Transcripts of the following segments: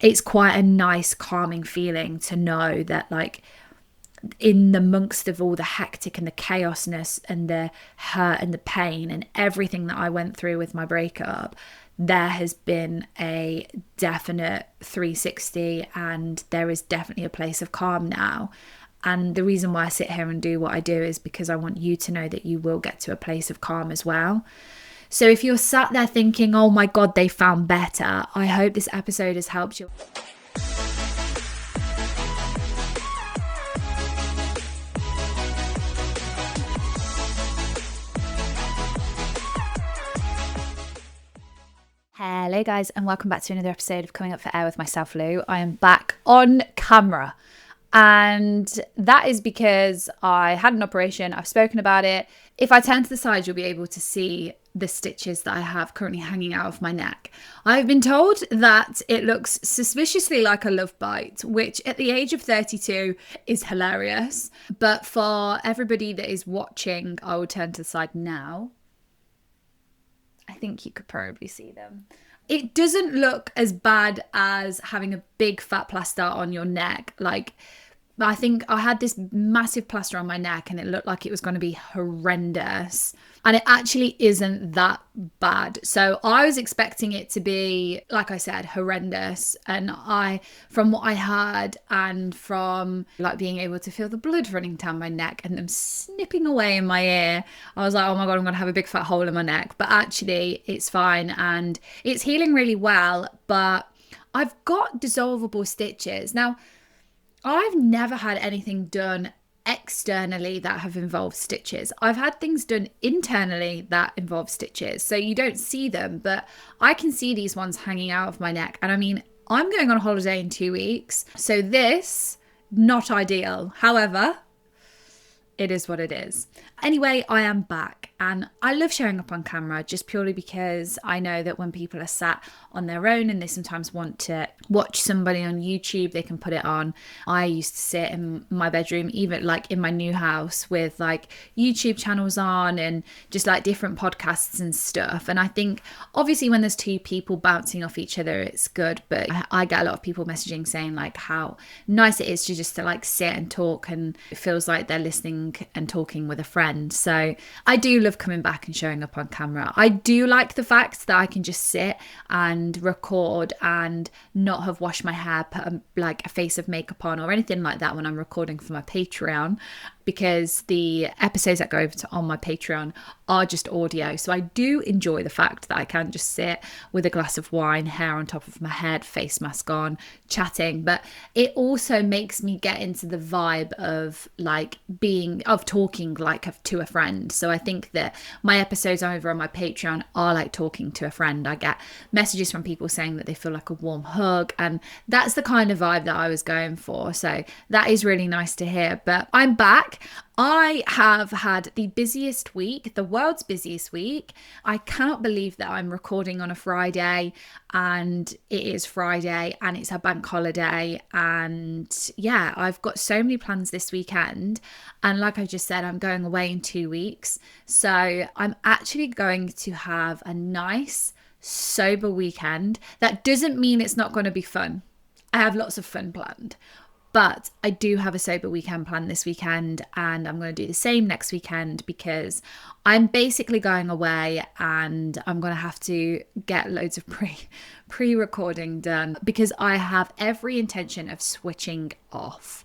it's quite a nice calming feeling to know that like in the amongst of all the hectic and the chaosness and the hurt and the pain and everything that I went through with my breakup, there has been a definite 360 and there is definitely a place of calm now. And the reason why I sit here and do what I do is because I want you to know that you will get to a place of calm as well. So if you're sat there thinking, oh my God, they found better, I hope this episode has helped you. Hello guys, and welcome back to another episode of Coming Up for Air with myself, Lou. I am back on camera, and that is because I had an operation. I've spoken about it. If I turn to the side, you'll be able to see the stitches that I have currently hanging out of my neck. I've been told that it looks suspiciously like a love bite, which at the age of 32 is hilarious. But for everybody that is watching, I will turn to the side now. I think you could probably see them. It doesn't look as bad as having a big fat plaster on your neck. Like, I think I had this massive plaster on my neck and it looked like it was going to be horrendous. And it actually isn't that bad. So I was expecting it to be, like I said, horrendous. And from what I heard and from like being able to feel the blood running down my neck and them snipping away in my ear, I was like, oh my God, I'm going to have a big fat hole in my neck. But actually it's fine and it's healing really well. But I've got dissolvable stitches. Now, I've never had anything done externally that have involved stitches. I've had things done internally that involve stitches. So you don't see them, but I can see these ones hanging out of my neck. And I mean, I'm going on holiday in 2 weeks. So this, not ideal. However, it is what it is. Anyway, I am back and I love showing up on camera just purely because I know that when people are sat on their own and they sometimes want to watch somebody on YouTube, they can put it on. I used to sit in my bedroom, even like in my new house, with like YouTube channels on and just like different podcasts and stuff. And I think obviously when there's two people bouncing off each other, it's good. But I get a lot of people messaging saying like how nice it is to just to like sit and talk, and it feels like they're listening and talking with a friend. So I do love coming back and showing up on camera. I do like the fact that I can just sit and record and not have washed my hair, put like a face of makeup on or anything like that when I'm recording for my Patreon, because the episodes that go over to on my Patreon are just audio. So I do enjoy the fact that I can just sit with a glass of wine, hair on top of my head, face mask on, chatting. But it also makes me get into the vibe of like talking like to a friend. So I think that my episodes over on my Patreon are like talking to a friend. I get messages from people saying that they feel like a warm hug, and that's the kind of vibe that I was going for. So that is really nice to hear. But I'm back. I have had the busiest week, the world's busiest week. I cannot believe that I'm recording on a Friday, and it is Friday and it's a bank holiday. And yeah, I've got so many plans this weekend. And like I just said, I'm going away in 2 weeks. So I'm actually going to have a nice, sober weekend. That doesn't mean it's not going to be fun. I have lots of fun planned. But I do have a sober weekend planned this weekend, and I'm going to do the same next weekend because I'm basically going away and I'm going to have to get loads of pre-recording done because I have every intention of switching off.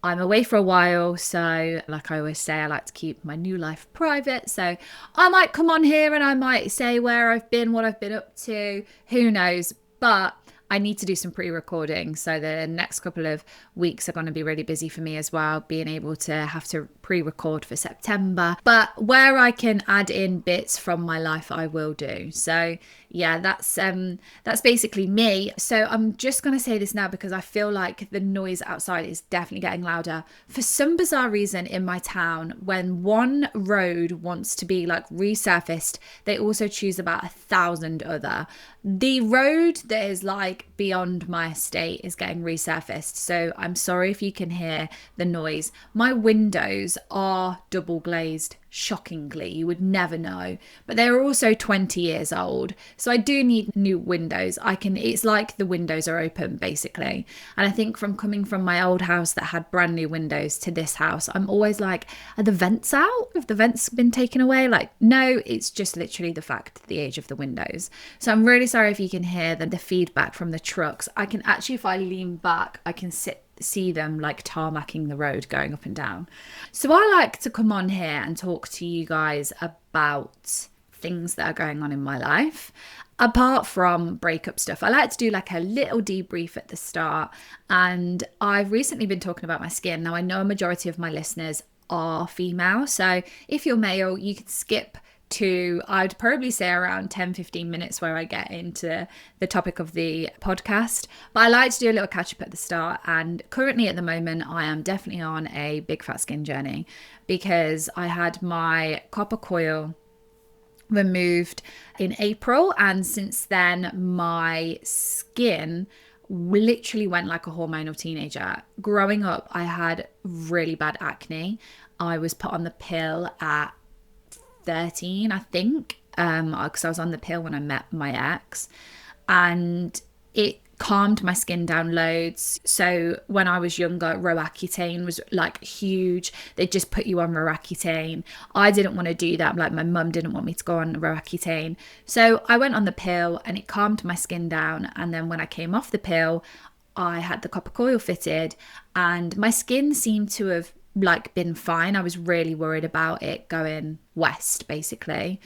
I'm away for a while, so like I always say, I like to keep my new life private. So I might come on here and I might say where I've been, what I've been up to, who knows, but I need to do some pre-recording. So the next couple of weeks are going to be really busy for me as well, being able to have to pre-record for September. But where I can add in bits from my life, I will do. So yeah, that's basically me. So I'm just going to say this now because I feel like the noise outside is definitely getting louder. For some bizarre reason in my town, when one road wants to be like resurfaced, they also choose about 1,000 other. The road that is like beyond my estate is getting resurfaced. So I'm sorry if you can hear the noise. My windows are double glazed. shockingly. You would never know. But they're also 20 years old. So I do need new windows. It's like the windows are open basically. And I think from coming from my old house that had brand new windows to this house, I'm always like, are the vents out? Have the vents been taken away? Like, no, it's just literally the fact, the age of the windows. So I'm really sorry if you can hear the feedback from the trucks. I can actually, if I lean back, I can see them like tarmacking the road going up and down. So I like to come on here and talk to you guys about things that are going on in my life. Apart from breakup stuff, I like to do like a little debrief at the start. And I've recently been talking about my skin. Now I know a majority of my listeners are female, so if you're male, you can skip to, I'd probably say around 10-15 minutes where I get into the topic of the podcast. But I like to do a little catch up at the start, and currently at the moment I am definitely on a big fat skin journey because I had my copper coil removed in April, and since then my skin literally went like a hormonal teenager. Growing up, I had really bad acne. I was put on the pill at 13, I think, because I was on the pill when I met my ex, and it calmed my skin down loads. So when I was younger, Roaccutane was like huge. They just put you on Roaccutane. I didn't want to do that. Like my mum didn't want me to go on Roaccutane. So I went on the pill and it calmed my skin down. And then when I came off the pill, I had the copper coil fitted and my skin seemed to have like been fine. I was really worried about it going west basically.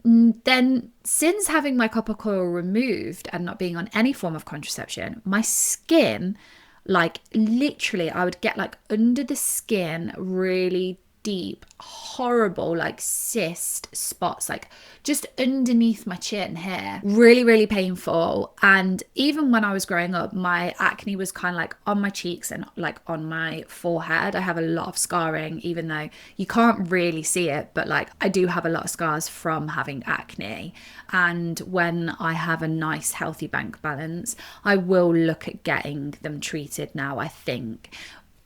Then since having my copper coil removed and not being on any form of contraception, my skin, like literally I would get like under the skin really deep, horrible like cyst spots, like just underneath my chin here, really, really painful. And even when I was growing up, my acne was kind of like on my cheeks and like on my forehead. I have a lot of scarring, even though you can't really see it, but like I do have a lot of scars from having acne. And when I have a nice healthy bank balance, I will look at getting them treated now, I think.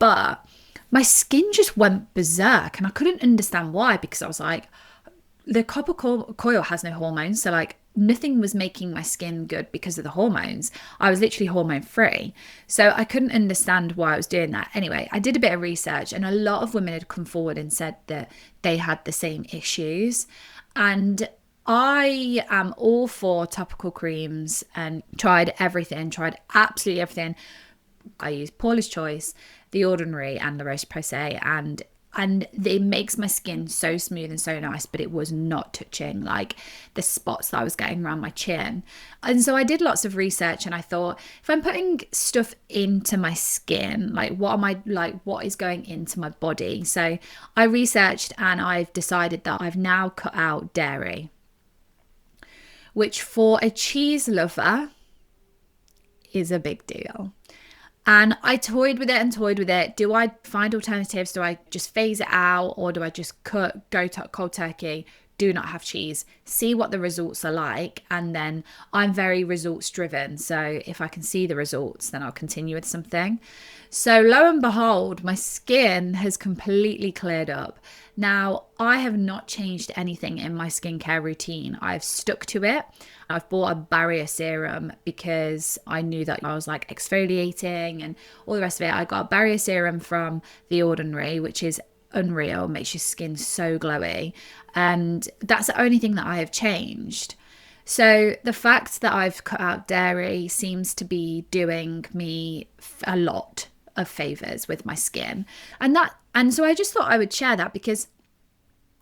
But my skin just went berserk and I couldn't understand why, because I was like, the copper coil has no hormones. So like nothing was making my skin good because of the hormones. I was literally hormone free. So I couldn't understand why I was doing that. Anyway, I did a bit of research and a lot of women had come forward and said that they had the same issues. And I am all for topical creams and tried absolutely everything. I use Paula's Choice, The Ordinary and La Roche-Posay, and it makes my skin so smooth and so nice, but it was not touching like the spots that I was getting around my chin. And so I did lots of research and I thought, if I'm putting stuff into my skin, like what is going into my body? So I researched and I've decided that I've now cut out dairy, which for a cheese lover is a big deal. And I toyed with it. Do I find alternatives? Do I just phase it out, or do I just go cold turkey, do not have cheese, see what the results are like? And then I'm very results driven. So if I can see the results, then I'll continue with something. So lo and behold, my skin has completely cleared up. Now, I have not changed anything in my skincare routine. I've stuck to it. I've bought a barrier serum because I knew that I was like exfoliating and all the rest of it. I got a barrier serum from The Ordinary, which is unreal, makes your skin so glowy. And that's the only thing that I have changed. So the fact that I've cut out dairy seems to be doing me a lot of favors with my skin. And so I just thought I would share that because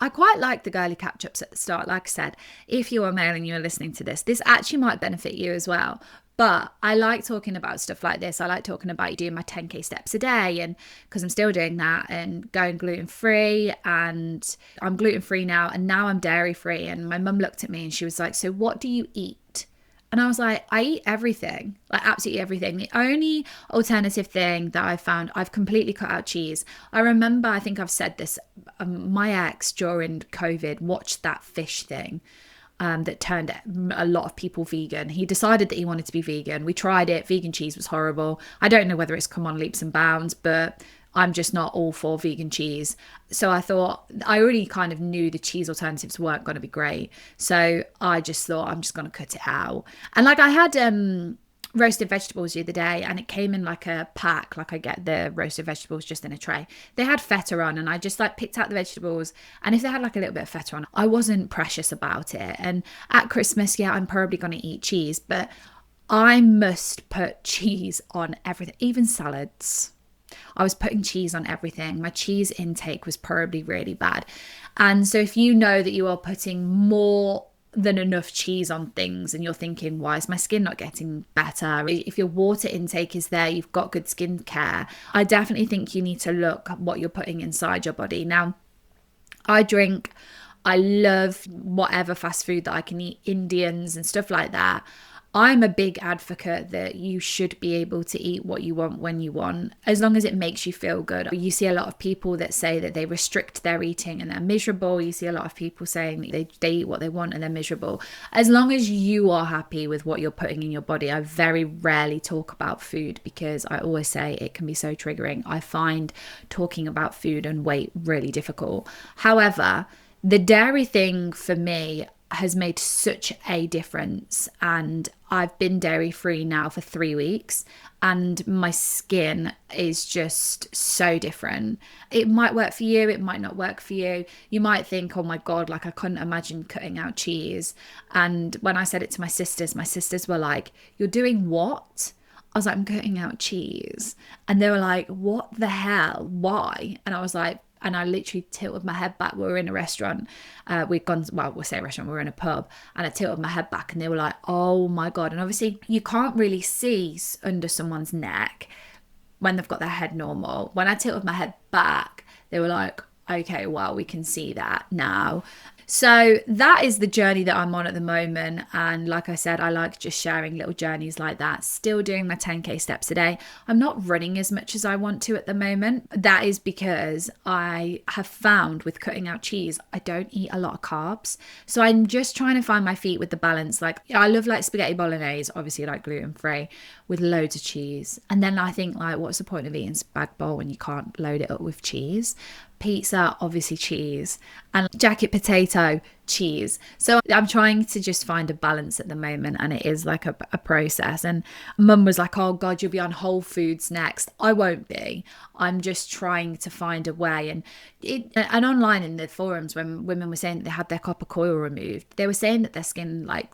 I quite like the girly catch-ups at the start. Like I said, if you are male and you're listening to this actually might benefit you as well. But I like talking about stuff like this. I like talking about doing my 10k steps a day, and because I'm still doing that, and going gluten-free, and I'm gluten-free now, and now I'm dairy-free. And my mum looked at me and she was like, so what do you eat? And I was like, I eat everything, like absolutely everything. The only alternative thing that I found, I've completely cut out cheese. I remember, I think I've said this, my ex during COVID watched that fish thing that turned a lot of people vegan. He decided that he wanted to be vegan. We tried it. Vegan cheese was horrible. I don't know whether it's come on leaps and bounds, but I'm just not all for vegan cheese. So I thought, I already kind of knew the cheese alternatives weren't going to be great. So I just thought, I'm just going to cut it out. And like, I had roasted vegetables the other day, and it came in like a pack. Like, I get the roasted vegetables just in a tray. They had feta on, and I just like picked out the vegetables, and if they had like a little bit of feta on, I wasn't precious about it. And at Christmas, yeah, I'm probably going to eat cheese, but I must put cheese on everything, even salads. I was putting cheese on everything. My cheese intake was probably really bad. And so if you know that you are putting more than enough cheese on things and you're thinking, why is my skin not getting better? If your water intake is there, you've got good skin care, I definitely think you need to look at what you're putting inside your body. Now, I love whatever fast food that I can eat, Indians and stuff like that. I'm a big advocate that you should be able to eat what you want when you want, as long as it makes you feel good. You see a lot of people that say that they restrict their eating and they're miserable. You see a lot of people saying that they eat what they want and they're miserable. As long as you are happy with what you're putting in your body. I very rarely talk about food because I always say it can be so triggering. I find talking about food and weight really difficult. However, the dairy thing for me has made such a difference, and I've been dairy free now for 3 weeks and my skin is just so different. It might work for you, it might not work for you. You might think, oh my god, like I couldn't imagine cutting out cheese. And when I said it to my sisters were like, you're doing what? I was like, I'm cutting out cheese. And they were like, what the hell, why? And I was like, and I literally tilted my head back. We were in a restaurant. We'd gone, well, we'll say a restaurant, we were in a pub. And I tilted my head back and they were like, oh my God. And obviously you can't really see under someone's neck when they've got their head normal. When I tilted my head back, they were like, okay, well, we can see that now. So that is the journey that I'm on at the moment. And like I said, I like just sharing little journeys like that. Still doing my 10K steps a day. I'm not running as much as I want to at the moment. That is because I have found with cutting out cheese, I don't eat a lot of carbs. So I'm just trying to find my feet with the balance. Like, I love like spaghetti bolognese, obviously like gluten-free, with loads of cheese. And then I think, like, what's the point of eating spag bowl when you can't load it up with cheese? Pizza, obviously cheese, and jacket potato, cheese. So I'm trying to just find a balance at the moment, and it is like a process. And mum was like, oh God, you'll be on Whole Foods next. I won't be. I'm just trying to find a way. And online in the forums, when women were saying that they had their copper coil removed, they were saying that their skin like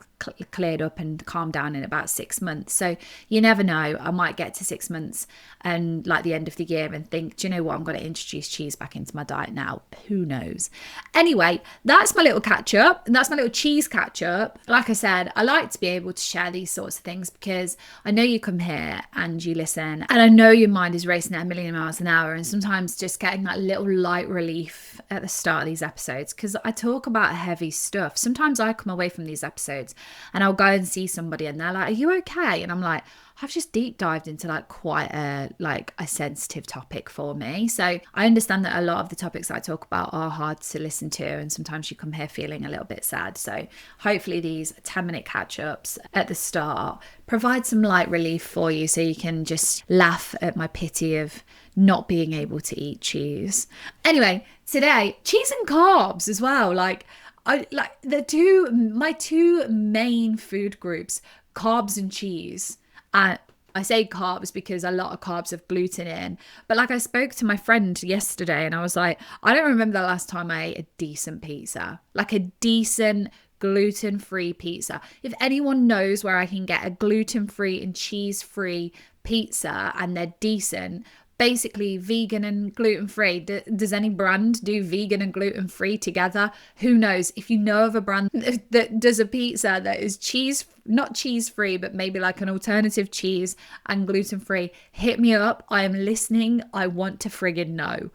cleared up and calmed down in about 6 months. So you never know, I might get to 6 months and like the end of the year and think, do you know what, I'm going to introduce cheese back into my diet now. Who knows? Anyway, that's my little catch up, and that's my little cheese catch up. Like I said, I like to be able to share these sorts of things because I know you come here and you listen, and I know your mind is racing at a million miles an hour, and sometimes just getting that little light relief at the start of these episodes, because I talk about heavy stuff. Sometimes I come away from these episodes and I'll go and see somebody and they're like, are you okay? And I'm like, I've just deep dived into like quite a sensitive topic for me. So I understand that a lot of the topics I talk about are hard to listen to, and sometimes you come here feeling a little bit sad. So hopefully these 10-minute catch-ups at the start provide some light relief for you, so you can just laugh at my pity of not being able to eat cheese. Anyway, today, cheese and carbs as well. Like my two main food groups, carbs and cheese. And I say carbs because a lot of carbs have gluten in. But like, I spoke to my friend yesterday and I was like, I don't remember the last time I ate a decent pizza, like a decent gluten-free pizza. If anyone knows where I can get a gluten-free and cheese-free pizza and they're decent, basically vegan and gluten-free. Does any brand do vegan and gluten-free together? Who knows? If you know of a brand that does a pizza that is not cheese-free, but maybe like an alternative cheese and gluten-free, hit me up. I am listening. I want to friggin' know.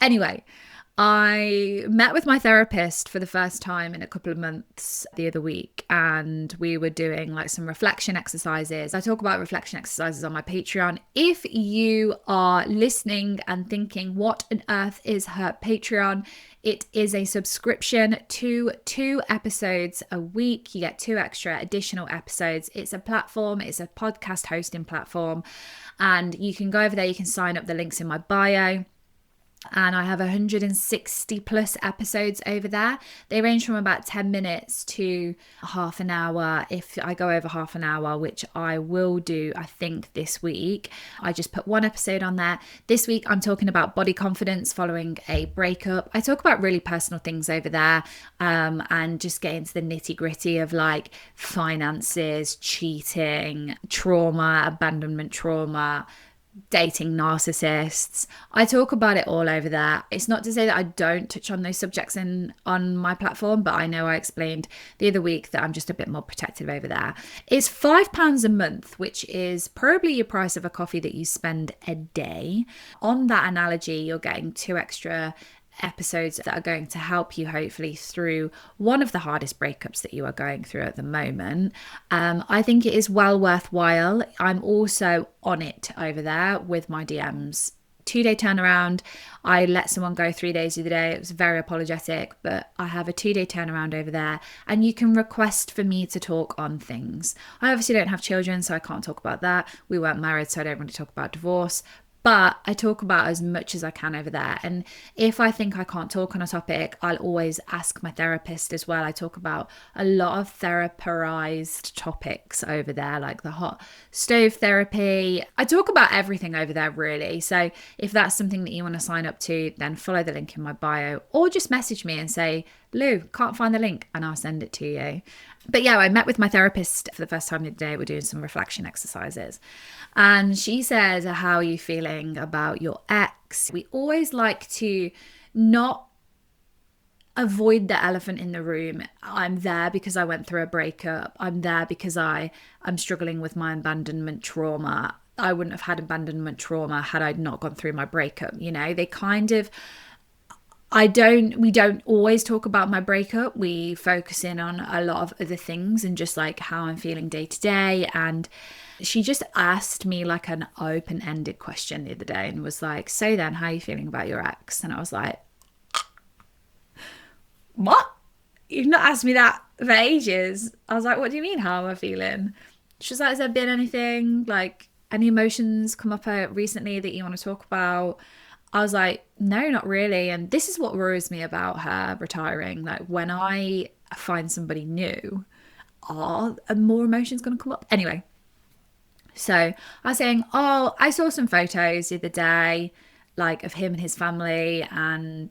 Anyway, I met with my therapist for the first time in a couple of months the other week, and we were doing like some reflection exercises. I talk about reflection exercises on my Patreon. If you are listening and thinking, what on earth is her Patreon? It is a subscription to 2 episodes a week. You get 2 extra additional episodes. It's a platform, it's a podcast hosting platform, and you can go over there, you can sign up, the link's in my bio. And I have 160 plus episodes over there. They range from about 10 minutes to half an hour. If I go over half an hour, which I will do, I think this week, I just put 1 episode on there. This week, I'm talking about body confidence following a breakup. I talk about really personal things over there, and just get into the nitty gritty of like finances, cheating, trauma, abandonment trauma, dating narcissists. I talk about it all over there. It's not to say that I don't touch on those subjects on my platform, but I know I explained the other week that I'm just a bit more protective over there. It's £5 a month, which is probably your price of a coffee that you spend a day. On that analogy, you're getting 2 extra episodes that are going to help you hopefully through one of the hardest breakups that you are going through at the moment. I think it is well worthwhile. I'm also on it over there with my DMs. 2-day turnaround. I let someone go 3 days the other day. It was very apologetic, but I have a 2-day turnaround over there, and you can request for me to talk on things. I obviously don't have children, so I can't talk about that. We weren't married, so I don't want to talk about divorce. But I talk about as much as I can over there. And if I think I can't talk on a topic, I'll always ask my therapist as well. I talk about a lot of therapized topics over there, like the hot stove therapy. I talk about everything over there, really. So if that's something that you want to sign up to, then follow the link in my bio, or just message me and say, Lou, can't find the link, and I'll send it to you. But yeah, I met with my therapist for the first time today. We're doing some reflection exercises. And she said, how are you feeling about your ex? We always like to not avoid the elephant in the room. I'm there because I went through a breakup. I'm there because I'm struggling with my abandonment trauma. I wouldn't have had abandonment trauma had I not gone through my breakup. You know, they kind of... we don't always talk about my breakup. We focus in on a lot of other things and just like how I'm feeling day to day. And she just asked me like an open-ended question the other day and was like, so then, how are you feeling about your ex? And I was like, what? You've not asked me that for ages. I was like, what do you mean, how am I feeling? She was like, has there been anything, like any emotions come up recently that you want to talk about? I was like, no, not really. And this is what worries me about her retiring. Like, when I find somebody new, are more emotions going to come up? Anyway, so I was saying, oh, I saw some photos the other day, like of him and his family and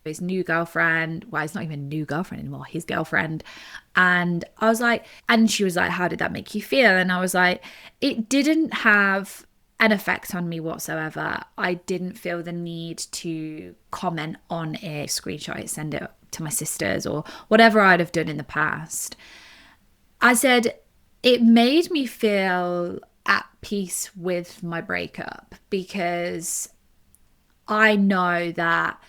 his new girlfriend. Well, it's not even a new girlfriend anymore, his girlfriend. And I was like, and she was like, how did that make you feel? And I was like, it didn't have an effect on me whatsoever. I didn't feel the need to comment on a screenshot, send it to my sisters or whatever I'd have done in the past. I said it made me feel at peace with my breakup, because I know that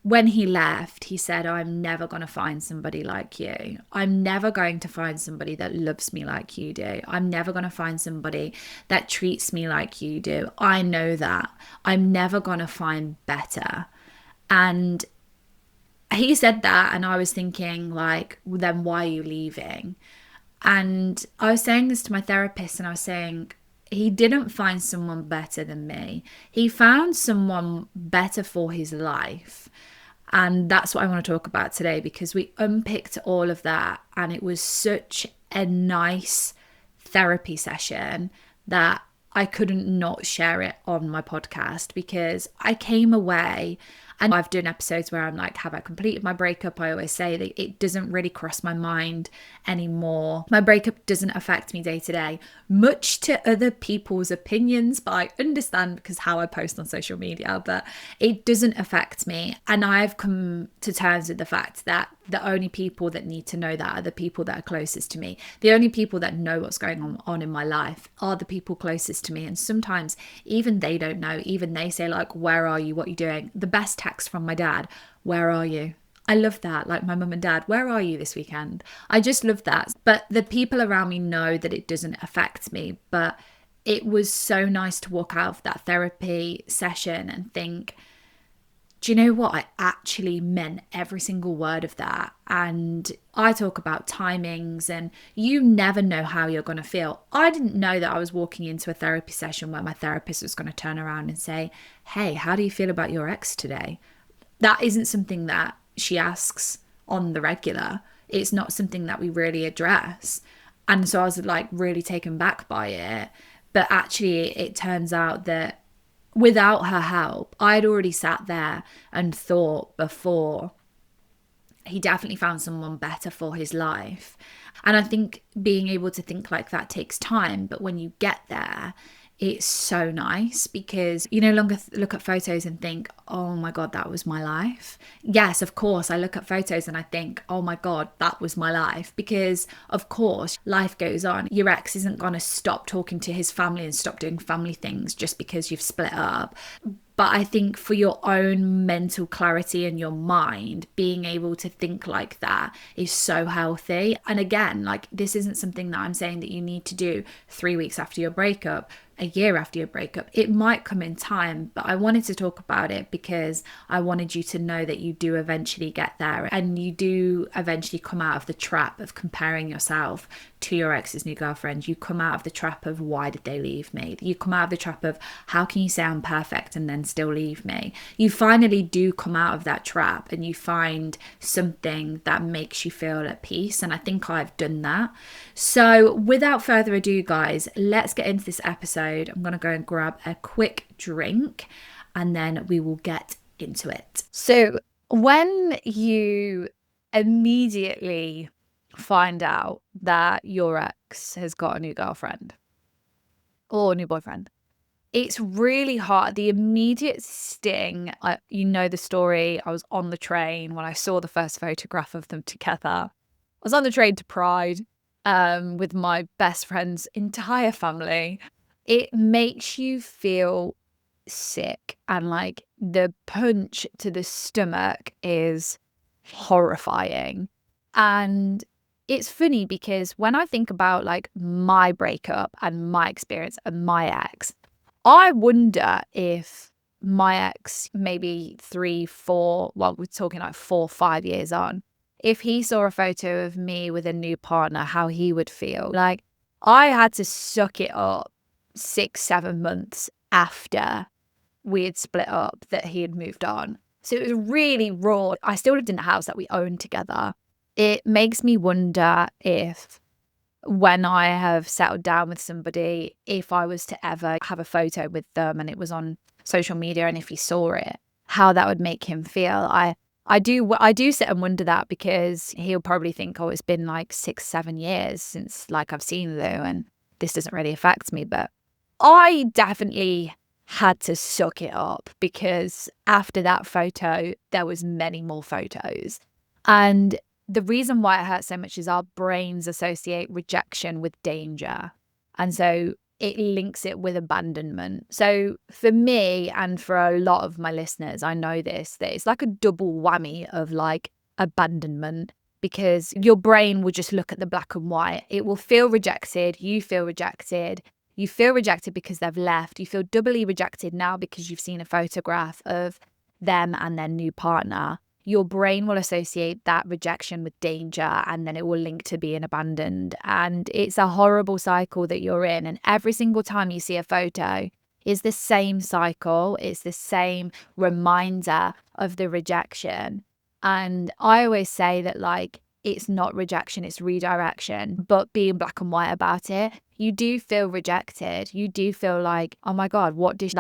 when he left, he said, I'm never going to find somebody like you. I'm never going to find somebody that loves me like you do. I'm never going to find somebody that treats me like you do. I know that. I'm never going to find better. And he said that, and I was thinking, like, well, then why are you leaving? And I was saying this to my therapist, and I was saying, he didn't find someone better than me. He found someone better for his life. And that's what I want to talk about today, because we unpicked all of that. And it was such a nice therapy session that I couldn't not share it on my podcast, because I came away, and I've done episodes where I'm like, have I completed my breakup? I always say that it doesn't really cross my mind anymore. My breakup doesn't affect me day to day, much to other people's opinions, but I understand because how I post on social media, but it doesn't affect me. And I've come to terms with the fact that the only people that need to know that are the people that are closest to me. The only people that know what's going on in my life are the people closest to me. And sometimes even they don't know. Even they say, like, where are you? What are you doing? The best text from my dad, where are you? I love that. Like my mum and dad, where are you this weekend? I just love that. But the people around me know that it doesn't affect me. But it was so nice to walk out of that therapy session and think, do you know what? I actually meant every single word of that. And I talk about timings, and you never know how you're going to feel. I didn't know that I was walking into a therapy session where my therapist was going to turn around and say, hey, how do you feel about your ex today? That isn't something that she asks on the regular. It's not something that we really address. And so I was like really taken back by it. But actually, it turns out that without her help, I'd already sat there and thought before, he definitely found someone better for his life. And I think being able to think like that takes time. But when you get there, it's so nice because you no longer look at photos and think, oh my God, that was my life. Yes, of course, I look at photos and I think, oh my God, that was my life. Because of course, life goes on. Your ex isn't going to stop talking to his family and stop doing family things just because you've split up. But I think for your own mental clarity in your mind, being able to think like that is so healthy. And again, like this isn't something that I'm saying that you need to do 3 weeks after your breakup, a year after your breakup. It might come in time, but I wanted to talk about it because I wanted you to know that you do eventually get there and you do eventually come out of the trap of comparing yourself to your ex's new girlfriend. You come out of the trap of why did they leave me? You come out of the trap of how can you say I'm perfect and then still leave me? You finally do come out of that trap and you find something that makes you feel at peace. And I think I've done that. So without further ado, guys, let's get into this episode. I'm going to go and grab a quick drink and then we will get into it. So when you immediately find out that your ex has got a new girlfriend or a new boyfriend, it's really hard. The immediate sting, you know the story. I was on the train when I saw the first photograph of them together. I was on the train to Pride with my best friend's entire family. It makes you feel sick, and like the punch to the stomach is horrifying. And it's funny because when I think about like my breakup and my experience and my ex, I wonder if my ex, maybe 3, 4, well, we're talking like 4, 5 years on, if he saw a photo of me with a new partner, how he would feel. Like I had to suck it up 6, 7 months after we had split up that he had moved on. So it was really raw. I still lived in the house that we owned together. It makes me wonder if when I have settled down with somebody, if I was to ever have a photo with them and it was on social media and if he saw it, how that would make him feel. I do sit and wonder that because he'll probably think, oh, it's been like 6, 7 years since like I've seen Lou and this doesn't really affect me. But I definitely had to suck it up because after that photo, there was many more photos. And the reason why it hurts so much is our brains associate rejection with danger. And so it links it with abandonment. So for me and for a lot of my listeners, I know this, that it's like a double whammy of like abandonment because your brain will just look at the black and white. It will feel rejected. You feel rejected. You feel rejected because they've left. You feel doubly rejected now because you've seen a photograph of them and their new partner. Your brain will associate that rejection with danger and then it will link to being abandoned. And it's a horrible cycle that you're in. And every single time you see a photo is the same cycle. It's the same reminder of the rejection. And I always say that like, it's not rejection, it's redirection, but being black and white about it, you do feel rejected. You do feel like, oh my God, what did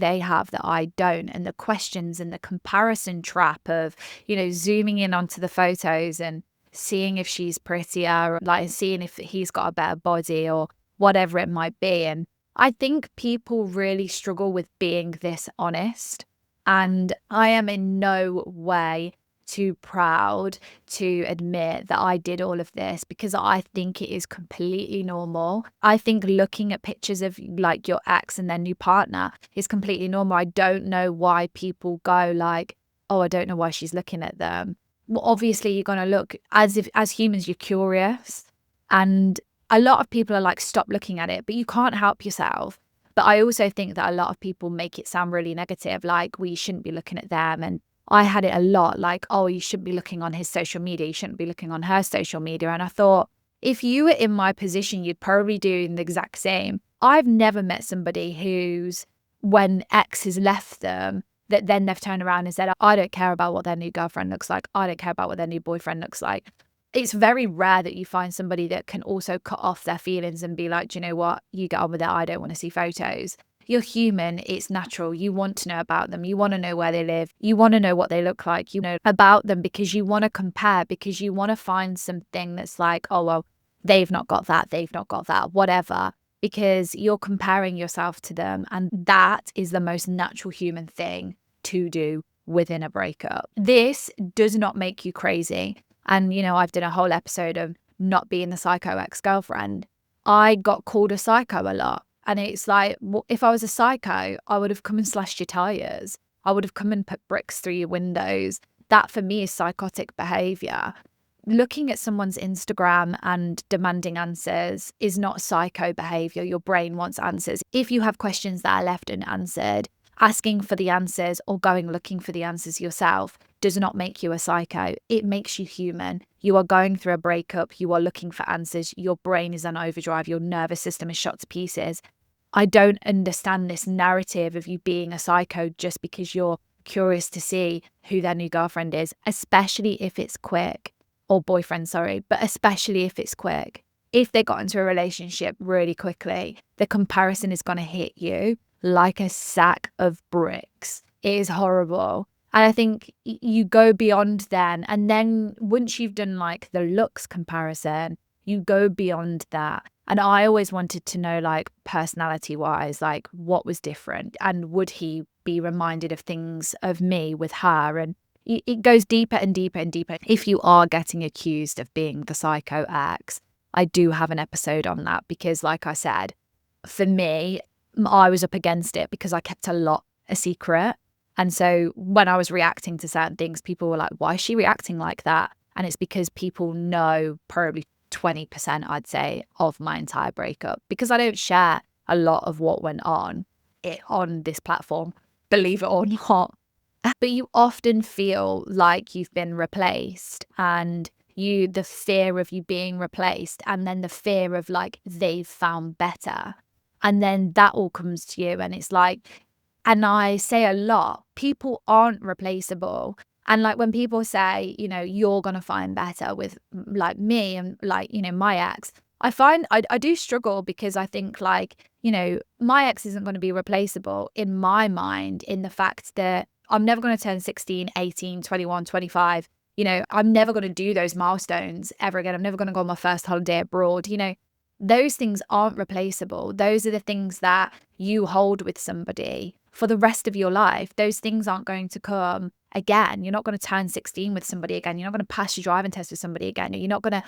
they have that I don't? And the questions and the comparison trap of, zooming in onto the photos and seeing if she's prettier, or like seeing if he's got a better body or whatever it might be. And I think people really struggle with being this honest. And I am in no way too proud to admit that I did all of this because I think it is completely normal. I think looking at pictures of like your ex and their new partner is completely normal. I don't know why people go like, oh, I don't know why she's looking at them. Well, obviously you're going to look as humans, you're curious. And a lot of people are like, stop looking at it, but you can't help yourself. But I also think that a lot of people make it sound really negative, like we shouldn't be looking at them. And I had it a lot, like, oh, you shouldn't be looking on his social media. You shouldn't be looking on her social media. And I thought, if you were in my position, you'd probably do the exact same. I've never met somebody who's, when X has left them, that then they've turned around and said, I don't care about what their new girlfriend looks like. I don't care about what their new boyfriend looks like. It's very rare that you find somebody that can also cut off their feelings and be like, do you know what? You get on with it. I don't want to see photos. You're human. It's natural. You want to know about them. You want to know where they live. You want to know what they look like. You know about them because you want to compare, because you want to find something that's like, oh, well, they've not got that. They've not got that, whatever, because you're comparing yourself to them. And that is the most natural human thing to do within a breakup. This does not make you crazy. And, you know, I've done a whole episode of not being the psycho ex-girlfriend. I got called a psycho a lot. And it's like, well, if I was a psycho, I would have come and slashed your tires. I would have come and put bricks through your windows. That for me is psychotic behavior. Looking at someone's Instagram and demanding answers is not psycho behavior. Your brain wants answers. If you have questions that are left unanswered, asking for the answers or going looking for the answers yourself does not make you a psycho. It makes you human. You are going through a breakup. You are looking for answers. Your brain is on overdrive. Your nervous system is shot to pieces. I don't understand this narrative of you being a psycho just because you're curious to see who their new girlfriend is, especially if it's quick, or boyfriend, sorry, but especially if it's quick. If they got into a relationship really quickly, the comparison is going to hit you like a sack of bricks. It is horrible. And I think you go beyond then. And then once you've done like the looks comparison, you go beyond that. And I always wanted to know, like, personality wise, like what was different, and would he be reminded of things of me with her? And it goes deeper and deeper and deeper. If you are getting accused of being the psycho ex, I do have an episode on that because, like I said, for me, I was up against it because I kept a lot a secret. And so when I was reacting to certain things, people were like, why is she reacting like that? And it's because people know probably 20%, I'd say, of my entire breakup, because I don't share a lot of what went on this platform, believe it or not. But you often feel like you've been replaced, and the fear of you being replaced, and then the fear of like they've found better. And then that all comes to you, and it's like, and I say a lot, people aren't replaceable. And like when people say, you know, you're going to find better with like me and like, you know, my ex, I find I do struggle because I think like, you know, my ex isn't going to be replaceable in my mind, in the fact that I'm never going to turn 16, 18, 21, 25. You know, I'm never going to do those milestones ever again. I'm never going to go on my first holiday abroad. You know, those things aren't replaceable. Those are the things that you hold with somebody for the rest of your life. Those things aren't going to come again. You're not going to turn 16 with somebody again. You're not going to pass your driving test with somebody again. You're not going to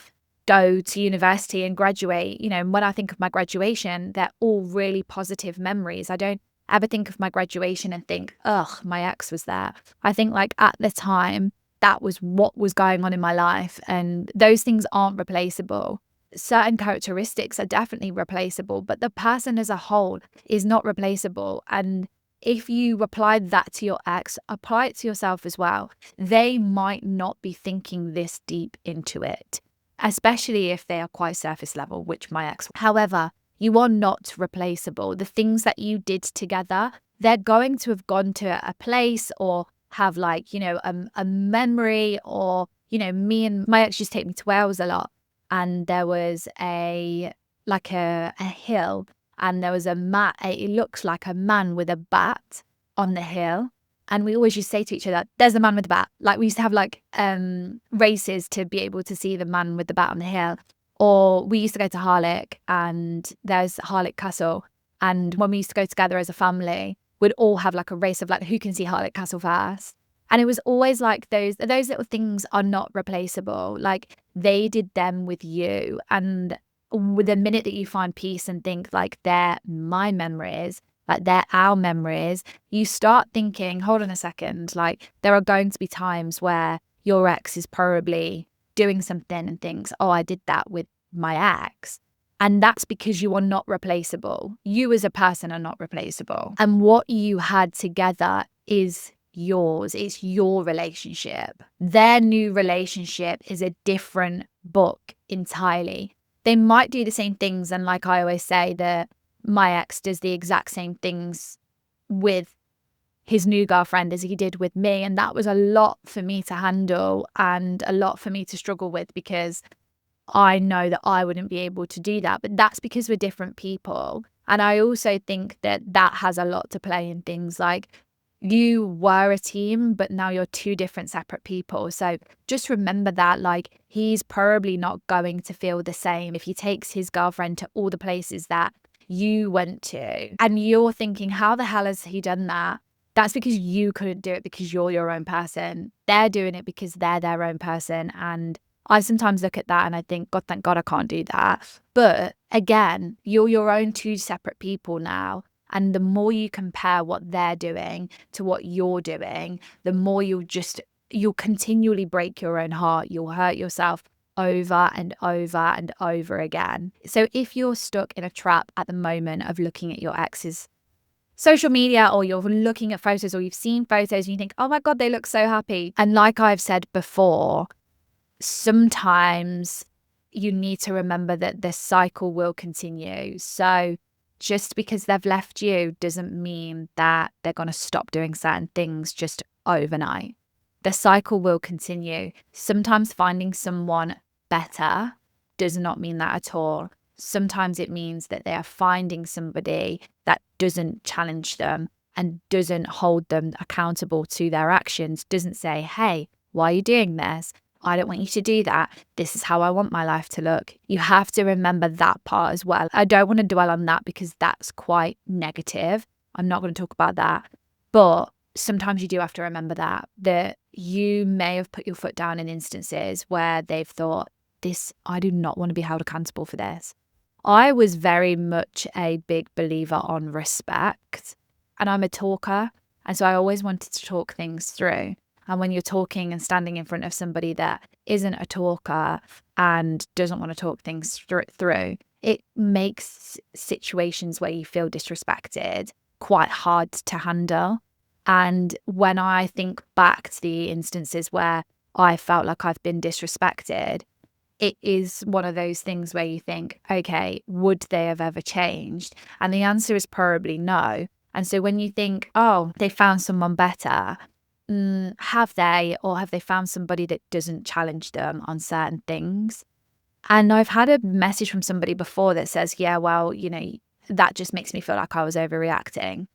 go to university and graduate. You know, and when I think of my graduation, they're all really positive memories. I don't ever think of my graduation and think, ugh, my ex was there. I think like at the time, that was what was going on in my life. And those things aren't replaceable. Certain characteristics are definitely replaceable, but the person as a whole is not replaceable. And if you apply that to your ex, apply it to yourself as well. They might not be thinking this deep into it, especially if they are quite surface level, which my ex. However, you are not replaceable. The things that you did together, they're going to have gone to a place or have like, you know, a memory, or, you know, me and my ex used to take me to Wales a lot. And there was a hill, and there was it looks like a man with a bat on the hill. And we always used to say to each other, there's a man with a bat. Like we used to have like races to be able to see the man with the bat on the hill. Or we used to go to Harlech, and there's Harlech Castle. And when we used to go together as a family, we'd all have like a race of like who can see Harlech Castle first. And it was always like those little things are not replaceable. Like they did them with you. And with the minute that you find peace and think like they're my memories, like they're our memories, you start thinking, hold on a second, like there are going to be times where your ex is probably doing something and thinks, oh, I did that with my ex. And that's because you are not replaceable. You as a person are not replaceable. And what you had together is yours. It's your relationship. Their new relationship is a different book entirely. They might do the same things. And like I always say, that my ex does the exact same things with his new girlfriend as he did with me. And that was a lot for me to handle and a lot for me to struggle with, because I know that I wouldn't be able to do that. But that's because we're different people. And I also think that that has a lot to play in things like you were a team, but now you're two different separate people. So just remember that, like, he's probably not going to feel the same if he takes his girlfriend to all the places that you went to. And you're thinking, how the hell has he done that? That's because you couldn't do it because you're your own person. They're doing it because they're their own person. And I sometimes look at that and I think, God, thank God I can't do that. But again, you're your own two separate people now. And the more you compare what they're doing to what you're doing, the more you'll continually break your own heart. You'll hurt yourself over and over and over again. So if you're stuck in a trap at the moment of looking at your ex's social media, or you're looking at photos, or you've seen photos and you think, oh my God, they look so happy. And like I've said before, sometimes you need to remember that the cycle will continue. So just because they've left you doesn't mean that they're going to stop doing certain things just overnight. The cycle will continue. Sometimes finding someone better does not mean that at all. Sometimes it means that they are finding somebody that doesn't challenge them and doesn't hold them accountable to their actions, doesn't say, hey, why are you doing this? I don't want you to do that. This is how I want my life to look. You have to remember that part as well. I don't want to dwell on that because that's quite negative. I'm not going to talk about that. But sometimes you do have to remember that you may have put your foot down in instances where they've thought, I do not want to be held accountable for this. I was very much a big believer on respect, and I'm a talker. And so I always wanted to talk things through. And when you're talking and standing in front of somebody that isn't a talker and doesn't want to talk things through, it makes situations where you feel disrespected quite hard to handle. And when I think back to the instances where I felt like I've been disrespected, it is one of those things where you think, okay, would they have ever changed? And the answer is probably no. And so when you think, oh, they found someone better, have they, or have they found somebody that doesn't challenge them on certain things? And I've had a message from somebody before that says, yeah, well, that just makes me feel like I was overreacting.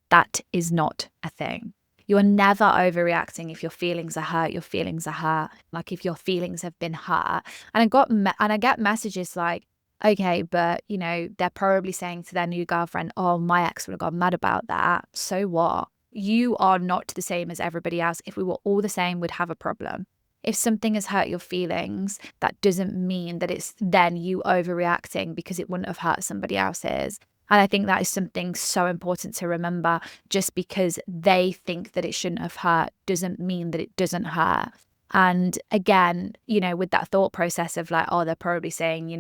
That is not a thing. You are never overreacting if your feelings are hurt. Your feelings are hurt. Like if your feelings have been hurt. And I get messages like, okay, but they're probably saying to their new girlfriend, oh, my ex would have got mad about that. So what? You are not the same as everybody else. If we were all the same, we'd have a problem. If something has hurt your feelings, that doesn't mean that it's then you overreacting because it wouldn't have hurt somebody else's. And I think that is something so important to remember. Just because they think that it shouldn't have hurt doesn't mean that it doesn't hurt. And again, with that thought process of like, oh, they're probably saying,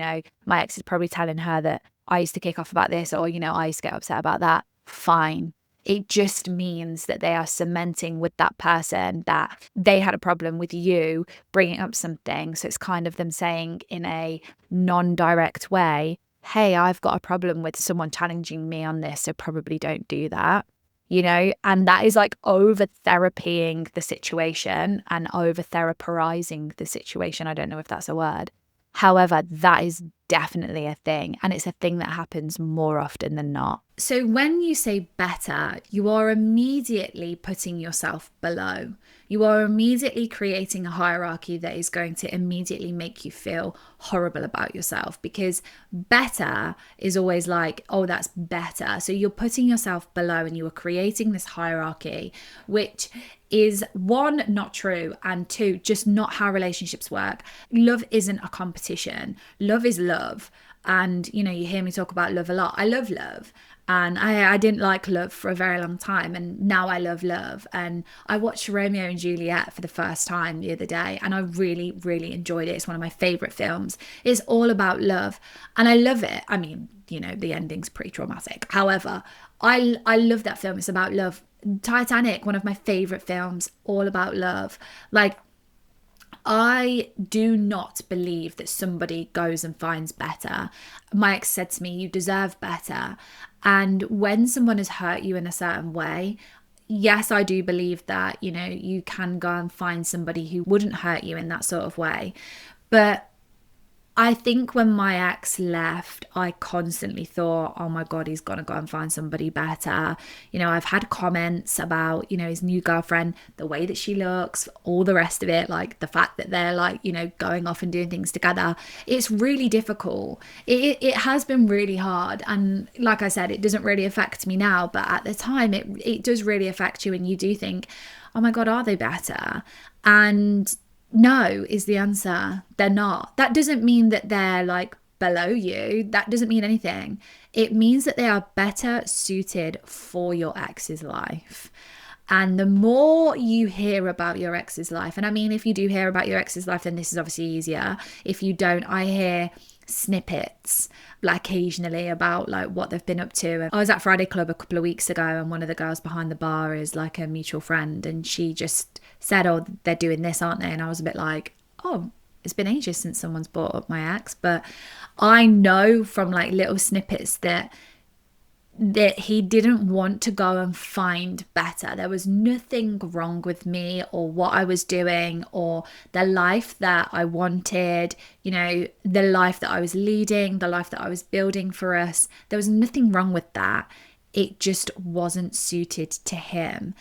my ex is probably telling her that I used to kick off about this, or, I used to get upset about that. Fine. It just means that they are cementing with that person that they had a problem with you bringing up something. So it's kind of them saying in a non-direct way, hey, I've got a problem with someone challenging me on this, so probably don't do that, and that is like over therapying the situation and over therapizing the situation. I don't know if that's a word. However, that is definitely a thing, and it's a thing that happens more often than not. So when you say better, you are immediately putting yourself below. You are immediately creating a hierarchy that is going to immediately make you feel horrible about yourself, because better is always like, oh, that's better. So you're putting yourself below and you are creating this hierarchy, which is one, not true, and two, just not how relationships work. Love isn't a competition. Love is love. And, you hear me talk about love a lot. I love love. And I didn't like love for a very long time. And now I love love. And I watched Romeo and Juliet for the first time the other day. And I really, really enjoyed it. It's one of my favourite films. It's all about love. And I love it. I mean, you know, the ending's pretty traumatic. However, I love that film. It's about love. Titanic, one of my favourite films, all about love. Like, I do not believe that somebody goes and finds better. My ex said to me, you deserve better. And when someone has hurt you in a certain way, yes, I do believe that, you know, you can go and find somebody who wouldn't hurt you in that sort of way. But I think when my ex left, I constantly thought, oh my God, he's going to go and find somebody better. You know, I've had comments about, you know, his new girlfriend, the way that she looks, all the rest of it, like the fact that they're like, you know, going off and doing things together. It's really difficult. It has been really hard. And like I said, it doesn't really affect me now. But at the time, it does really affect you. And you do think, oh my God, are they better? And no is the answer. They're not. That doesn't mean that they're like below you. That doesn't mean anything. It means that they are better suited for your ex's life. And the more you hear about your ex's life, and I mean, if you do hear about your ex's life, then this is obviously easier. If you don't, I hear snippets like occasionally about like what they've been up to. And I was at Friday Club a couple of weeks ago, and one of the girls behind the bar is like a mutual friend, and she just said, oh, they're doing this, aren't they? And I was a bit like, oh, it's been ages since someone's brought up my ex. But I know from like little snippets that he didn't want to go and find better. There was nothing wrong with me or what I was doing or the life that I wanted, you know, the life that I was leading, the life that I was building for us. There was nothing wrong with that. It just wasn't suited to him.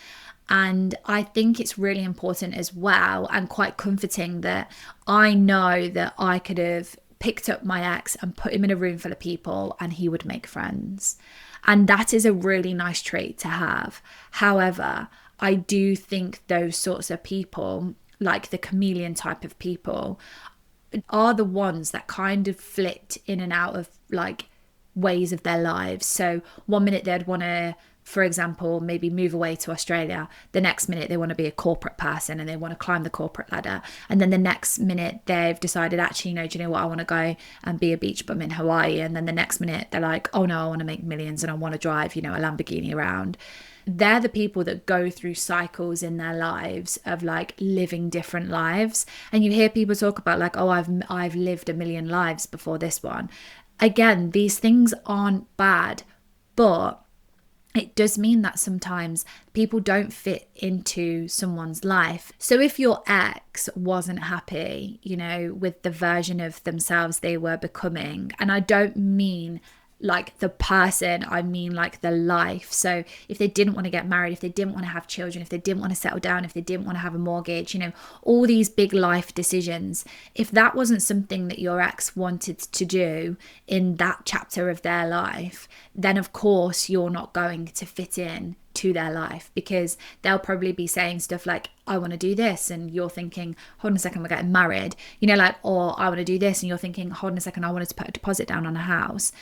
And I think it's really important as well, and quite comforting, that I know that I could have picked up my ex and put him in a room full of people and he would make friends. And that is a really nice trait to have. However, I do think those sorts of people, like the chameleon type of people, are the ones that kind of flit in and out of like ways of their lives. So one minute they'd want to, for example, maybe move away to Australia. The next minute they want to be a corporate person and they want to climb the corporate ladder. And then the next minute they've decided, actually, no, do you know what? I want to go and be a beach bum in Hawaii. And then the next minute they're like, oh no, I want to make millions and I want to drive, you know, a Lamborghini around. They're the people that go through cycles in their lives of like living different lives. And you hear people talk about like, oh, I've lived a million lives before this one. Again, these things aren't bad, but it does mean that sometimes people don't fit into someone's life. So if your ex wasn't happy, you know, with the version of themselves they were becoming, and I don't mean like the person, I mean like the life. So if they didn't want to get married, if they didn't want to have children, if they didn't want to settle down, if they didn't want to have a mortgage, you know, all these big life decisions, if that wasn't something that your ex wanted to do in that chapter of their life, then of course you're not going to fit in to their life, because they'll probably be saying stuff like, I want to do this, and you're thinking, hold on a second, we're getting married, you know, like, or I want to do this, and you're thinking, hold on a second, I wanted to put a deposit down on a house.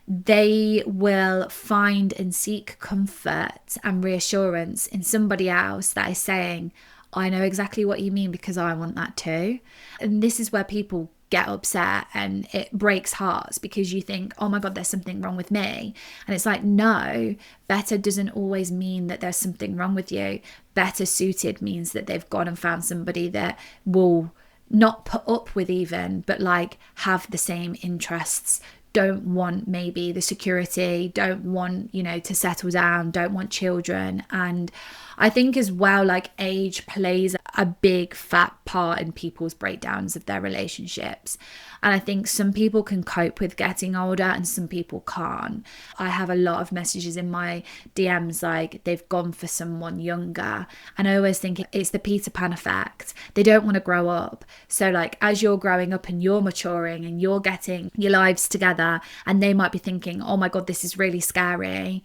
They will find and seek comfort and reassurance in somebody else that is saying, I know exactly what you mean because I want that too. And this is where people get upset and it breaks hearts, because you think, oh my God, there's something wrong with me. And it's like, no, better doesn't always mean that there's something wrong with you. Better suited means that they've gone and found somebody that will not put up with even, but like have the same interests, don't want maybe the security, don't want, you know, to settle down, don't want children. And I think as well, like age plays a big fat part in people's breakdowns of their relationships. And I think some people can cope with getting older and some people can't. I have a lot of messages in my DMs like they've gone for someone younger. And I always think it's the Peter Pan effect. They don't want to grow up. So like as you're growing up and you're maturing and you're getting your lives together, and they might be thinking, oh my God, this is really scary,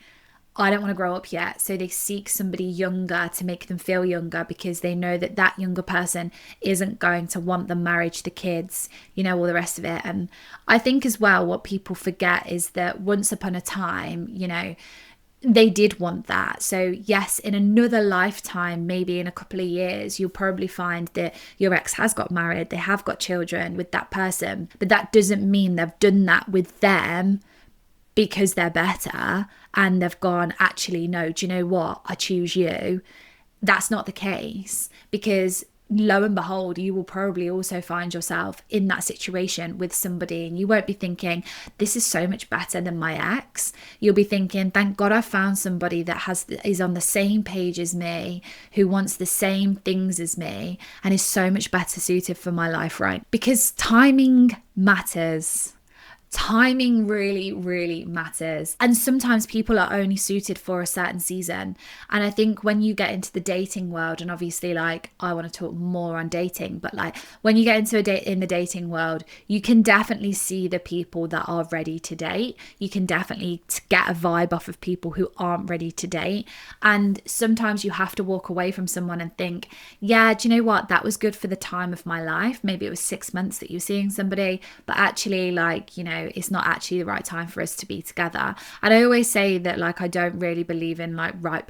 I don't want to grow up yet. So they seek somebody younger to make them feel younger, because they know that that younger person isn't going to want the marriage, the kids, you know, all the rest of it. And I think as well, what people forget is that once upon a time, you know, they did want that. So yes, in another lifetime, maybe in a couple of years, you'll probably find that your ex has got married, they have got children with that person, but that doesn't mean they've done that with them because they're better and they've gone, actually, no, do you know what? I choose you. That's not the case, because lo and behold, you will probably also find yourself in that situation with somebody, and you won't be thinking, this is so much better than my ex. You'll be thinking, thank God I found somebody that is on the same page as me, who wants the same things as me, and is so much better suited for my life, right? Because timing matters. Timing really, really matters. And sometimes people are only suited for a certain season. And I think when you get into the dating world, and obviously, like, I want to talk more on dating, but like when you get into in the dating world, you can definitely see the people that are ready to date. You can definitely get a vibe off of people who aren't ready to date. And sometimes you have to walk away from someone and think, yeah, do you know what? That was good for the time of my life. Maybe it was 6 months that you were seeing somebody, but actually, like, you know, it's not actually the right time for us to be together. And I always say that, like, I don't really believe in like right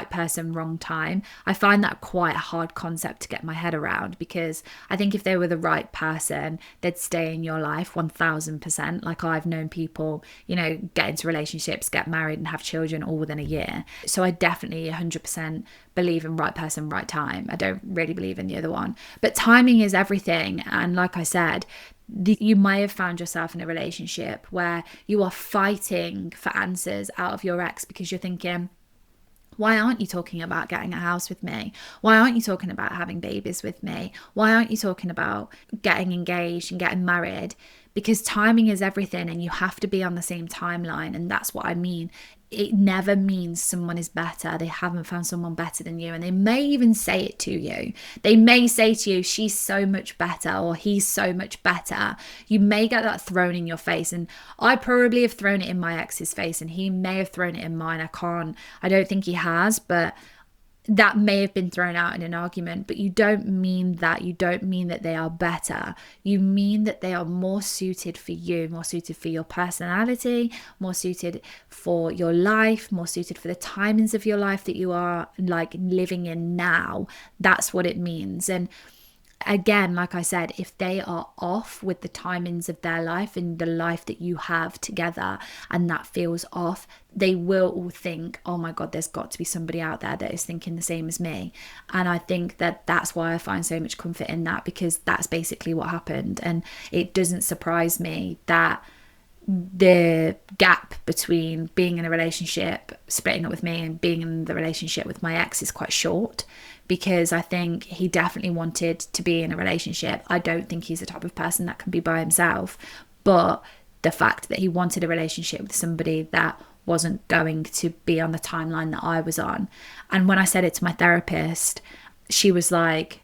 person, wrong time. I find that quite a hard concept to get my head around, because I think if they were the right person, they'd stay in your life 1000%. Like, I've known people, you know, get into relationships, get married and have children all within a year. So I definitely 100% believe in right person, right time. I don't really believe in the other one, but timing is everything. And like I said, you may have found yourself in a relationship where you are fighting for answers out of your ex, because you're thinking, why aren't you talking about getting a house with me? Why aren't you talking about having babies with me? Why aren't you talking about getting engaged and getting married? Because timing is everything, and you have to be on the same timeline. And that's what I mean. It never means someone is better. They haven't found someone better than you. And they may even say it to you. They may say to you, she's so much better, or he's so much better. You may get that thrown in your face. And I probably have thrown it in my ex's face, and he may have thrown it in mine. I don't think he has, but that may have been thrown out in an argument. But you don't mean that. You don't mean that they are better. You mean that they are more suited for you, more suited for your personality, more suited for your life, more suited for the timings of your life that you are like living in now. That's what it means. And again, like I said, if they are off with the timings of their life and the life that you have together, and that feels off, they will all think, oh my God, there's got to be somebody out there that is thinking the same as me. And I think that that's why I find so much comfort in that, because that's basically what happened. And it doesn't surprise me that the gap between being in a relationship, splitting up with me, and being in the relationship with my ex is quite short, because I think he definitely wanted to be in a relationship. I don't think he's the type of person that can be by himself, but the fact that he wanted a relationship with somebody that wasn't going to be on the timeline that I was on. And when I said it to my therapist, she was like,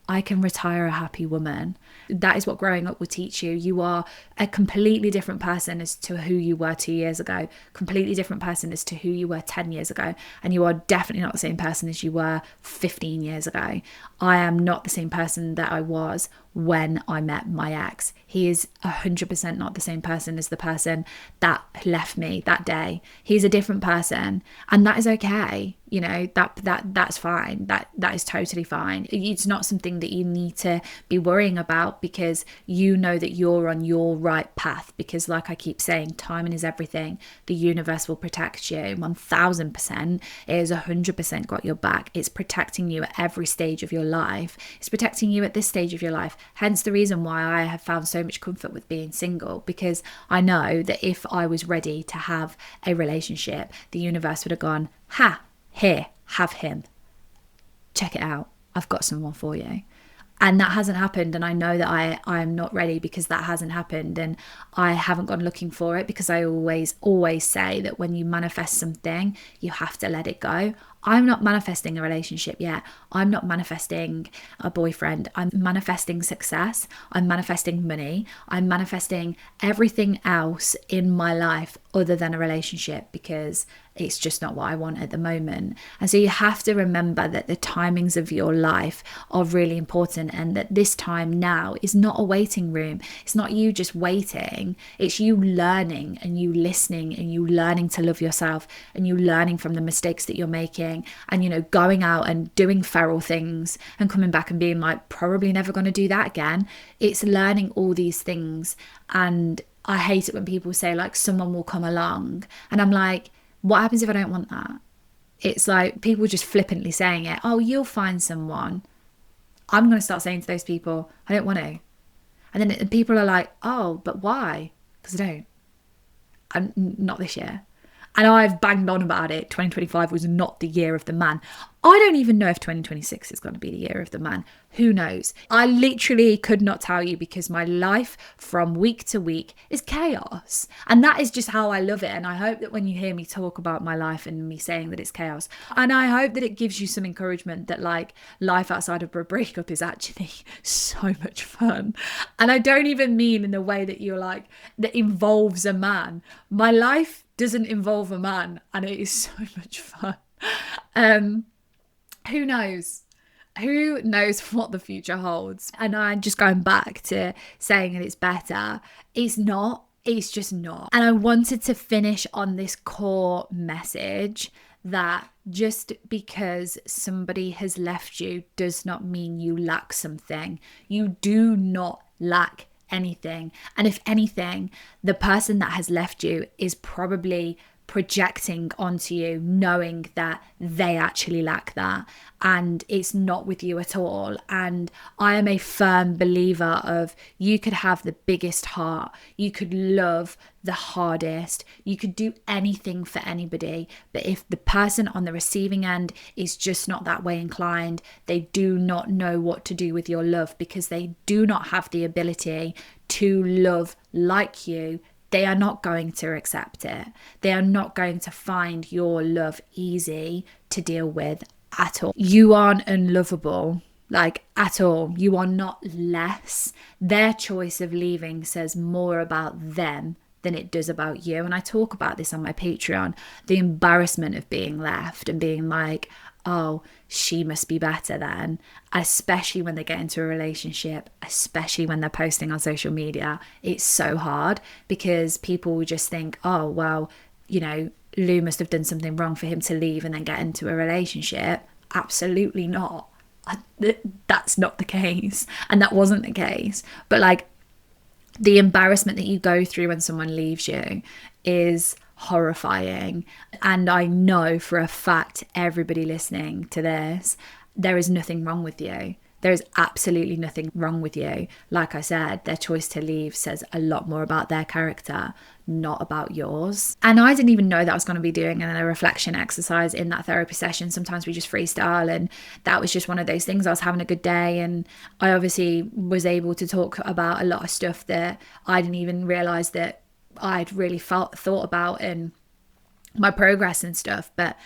I can retire a happy woman. That is what growing up will teach you. You are a completely different person as to who you were 2 years ago, completely different person as to who you were 10 years ago. And you are definitely not the same person as you were 15 years ago. I am not the same person that I was when I met my ex. He is 100% not the same person as the person that left me that day. He's a different person, and that is okay. You know, that's fine. That is totally fine. It's not something that you need to be worrying about, because you know that you're on your right path. Because like I keep saying, timing is everything. The universe will protect you 1000%. It has 100% got your back. It's protecting you at every stage of your life. It's protecting you at this stage of your life. Hence the reason why I have found so much comfort with being single, because I know that if I was ready to have a relationship, the universe would have gone, ha, here, have him. Check it out. I've got someone for you. And that hasn't happened. And I know that I am not ready because that hasn't happened. And I haven't gone looking for it, because I always say that when you manifest something, you have to let it go. I'm not manifesting a relationship yet. I'm not manifesting a boyfriend. I'm manifesting success. I'm manifesting money. I'm manifesting everything else in my life other than a relationship because it's just not what I want at the moment. And so you have to remember that the timings of your life are really important, and that this time now is not a waiting room. It's not you just waiting. It's you learning and you listening and you learning to love yourself and you learning from the mistakes that you're making, and, you know, going out and doing feral things and coming back and being like, probably never going to do that again. It's learning all these things. And I hate it when people say like someone will come along, and I'm like, what happens if I don't want that? It's like people just flippantly saying it. Oh, you'll find someone. I'm going to start saying to those people, I don't want to. And then people are like, oh, but why? Because I don't. I'm not this year. And I've banged on about it. 2025 was not the year of the man. I don't even know if 2026 is going to be the year of the man. Who knows? I literally could not tell you, because my life from week to week is chaos. And that is just how I love it. And I hope that when you hear me talk about my life and me saying that it's chaos, and I hope that it gives you some encouragement that like life outside of a breakup is actually so much fun. And I don't even mean in the way that you're like, that involves a man. My life doesn't involve a man, and it is so much fun. Who knows? Who knows what the future holds? And I'm just going back to saying that it's better. It's not. It's just not. And I wanted to finish on this core message that just because somebody has left you does not mean you lack something. You do not lack anything. And if anything, the person that has left you is probably projecting onto you, knowing that they actually lack that, and it's not with you at all. And I am a firm believer of, you could have the biggest heart, you could love the hardest, you could do anything for anybody, but if the person on the receiving end is just not that way inclined, they do not know what to do with your love, because they do not have the ability to love like you. They are not going to accept it. They are not going to find your love easy to deal with at all. You aren't unlovable, like at all. You are not less. Their choice of leaving says more about them than it does about you. And I talk about this on my Patreon, the embarrassment of being left and being like, oh, she must be better then, especially when they get into a relationship, especially when they're posting on social media. It's so hard, because people will just think, oh, well, you know, Lou must have done something wrong for him to leave and then get into a relationship. Absolutely not. That's not the case. And that wasn't the case. But like, the embarrassment that you go through when someone leaves you is horrifying. And I know for a fact, everybody listening to this, there is nothing wrong with you. There is absolutely nothing wrong with you. Like I said, their choice to leave says a lot more about their character, not about yours. And I didn't even know that I was going to be doing a reflection exercise in that therapy session. Sometimes we just freestyle, and that was just one of those things. I was having a good day, and I obviously was able to talk about a lot of stuff that I didn't even realize that I'd really thought about in my progress and stuff. But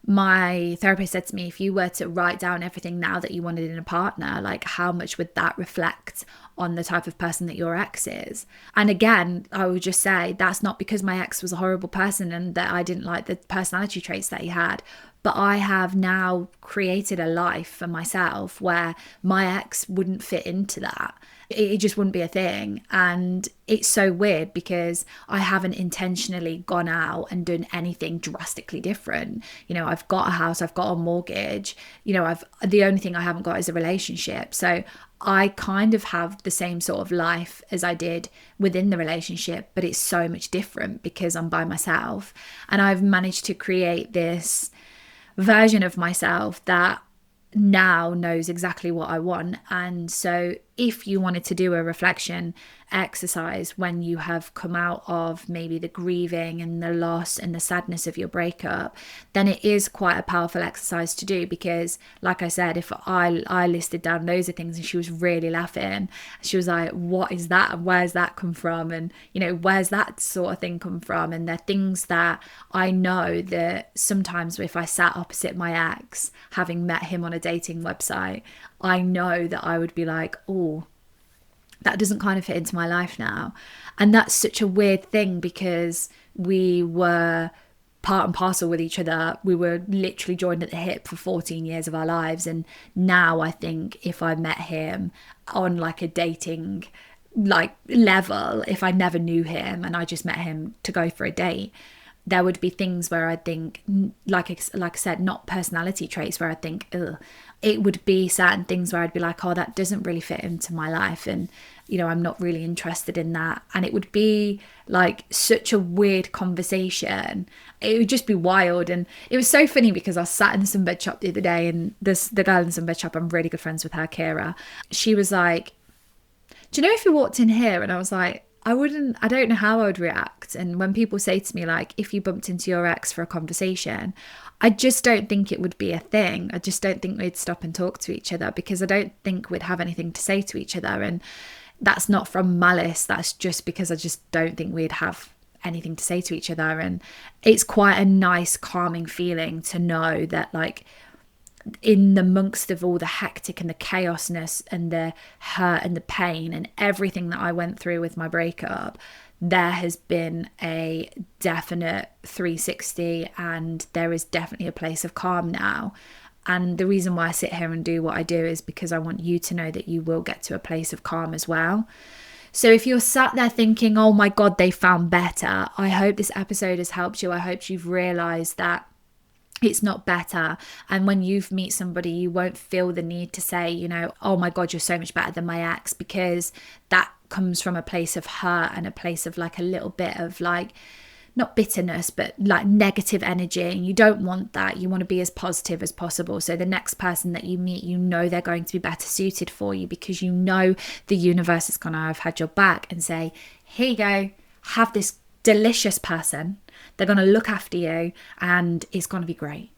my therapist said to me, if you were to write down everything now that you wanted in a partner, like how much would that reflect on the type of person that your ex is? And again, I would just say that's not because my ex was a horrible person and that I didn't like the personality traits that he had. But I have now created a life for myself where my ex wouldn't fit into that. It just wouldn't be a thing. And it's so weird because I haven't intentionally gone out and done anything drastically different. You know, I've got a house, I've got a mortgage, you know, the only thing I haven't got is a relationship. So I kind of have the same sort of life as I did within the relationship, but it's so much different because I'm by myself. And I've managed to create this version of myself that now knows exactly what I want. And so if you wanted to do a reflection exercise when you have come out of maybe the grieving and the loss and the sadness of your breakup, then it is quite a powerful exercise to do, because like I said, if I listed down loads of things and she was really laughing, she was like, what is that and where's that come from, and you know, where's that sort of thing come from? And they're things that I know that sometimes if I sat opposite my ex, having met him on a dating website, I know that I would be like, oh, that doesn't kind of fit into my life now. And that's such a weird thing because we were part and parcel with each other. We were literally joined at the hip for 14 years of our lives. And now I think if I met him on like a dating like level, if I never knew him and I just met him to go for a date, there would be things where I think, like I said, not personality traits where I think, ugh. It would be certain things where I'd be like, oh, that doesn't really fit into my life. And, you know, I'm not really interested in that. And it would be like such a weird conversation. It would just be wild. And it was so funny because I sat in the sunbed shop the other day, and the girl in the sunbed shop, I'm really good friends with her, Kira. She was like, do you know if you walked in here? And I was like, I don't know how I would react. And when people say to me, like, if you bumped into your ex for a conversation, I just don't think it would be a thing. I just don't think we'd stop and talk to each other because I don't think we'd have anything to say to each other. And that's not from malice. That's just because I just don't think we'd have anything to say to each other. And it's quite a nice, calming feeling to know that, like, in the amongst of all the hectic and the chaosness and the hurt and the pain and everything that I went through with my breakup, there has been a definite 360 and there is definitely a place of calm now. And the reason why I sit here and do what I do is because I want you to know that you will get to a place of calm as well. So if you're sat there thinking, oh my God, they found better, I hope this episode has helped you. I hope you've realised that it's not better. And when you meet somebody, you won't feel the need to say, you know, oh my God, you're so much better than my ex, because that comes from a place of hurt and a place of like a little bit of like, not bitterness, but like negative energy. And you don't want that. You want to be as positive as possible. So the next person that you meet, you know, they're going to be better suited for you because you know the universe is going to have had your back and say, here you go, have this delicious person. They're going to look after you and it's going to be great.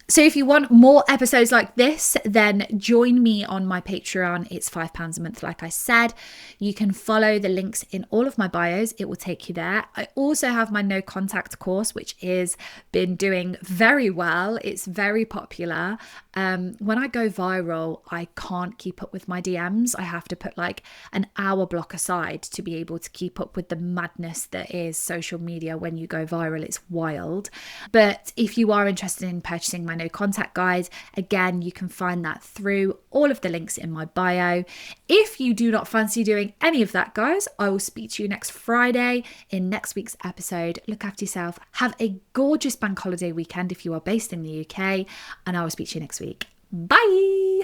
So if you want more episodes like this, then join me on my Patreon. It's £5 a month, like I said. You can follow the links in all of my bios. It will take you there. I also have my no contact course, which is been doing very well. It's very popular. When I go viral, I can't keep up with my DMs. I have to put like an hour block aside to be able to keep up with the madness that is social media when you go viral. It's wild. But if you are interested in purchasing my no contact guide, again, you can find that through all of the links in my bio. If you do not fancy doing any of that, guys, I will speak to you next Friday in next week's episode. Look after yourself. Have a gorgeous bank holiday weekend if you are based in the UK, and I will speak to you next week. Bye.